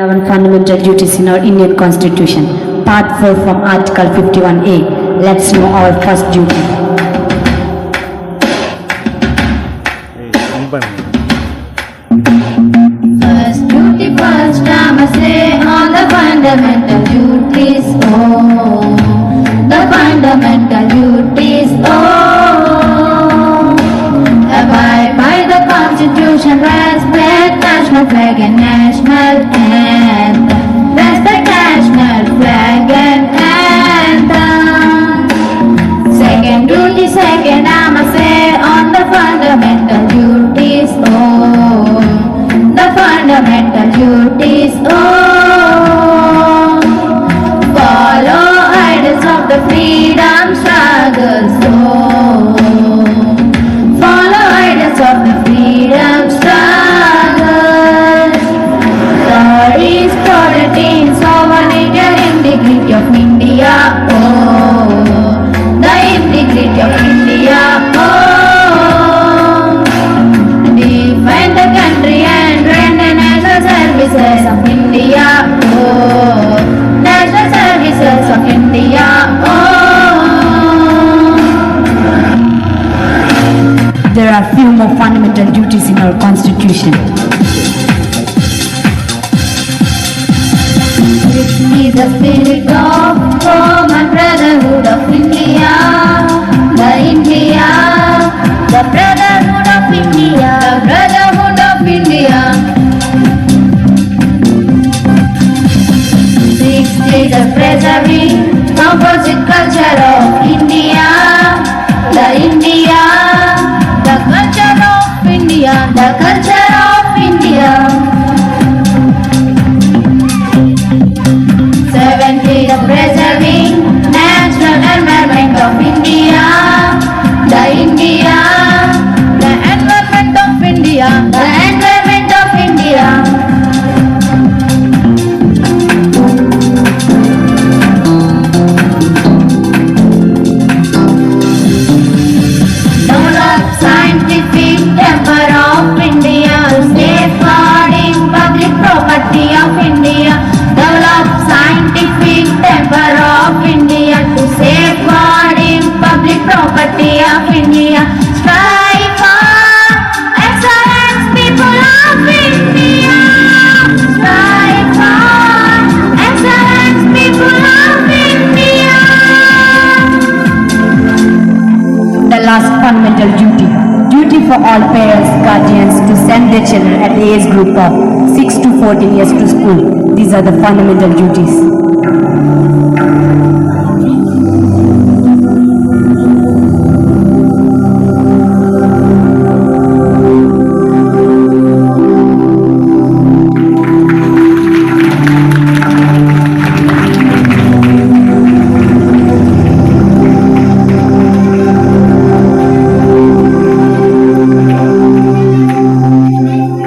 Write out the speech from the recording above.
11 fundamental duties in our Indian Constitution. Part 4 from Article 51A. Let's know our first duty. First duty first, I must say on the fundamental duties. Oh, the fundamental duties. Oh, abide by the Constitution, respect national flag and national anthem. Respect national flag and anthem. Second duty, second, I must say on the fundamental duties. Oh, the fundamental duties. Oh, follow ideals of the freedom struggle. Oh, follow ideals of the freedom struggle. Third is protecting sovereignty and integrity of India. Oh, the integrity of India. Oh, defend the country and render national services of India. Oh, national services of India. Oh, There are few more fundamental duties in our Constitution. this is the spirit of common brotherhood of India. The India, the brotherhood of India, the brotherhood of India. Sixth is the preserving composite culture of India. The India, the culture of India, the culture of India. Seventh is the preserving natural environment of India. The India, the environment of India, the environment of India. Develop scientific temper of India, safeguarding public property of India. Develop scientific temper of India to safeguarding public property of India. Strive for excellence, people of India. Strive for excellence, people of India. The last fundamental duty. Duty for all parents, guardians to send their children at the age group of 6 to 14 years to school. These are the fundamental duties.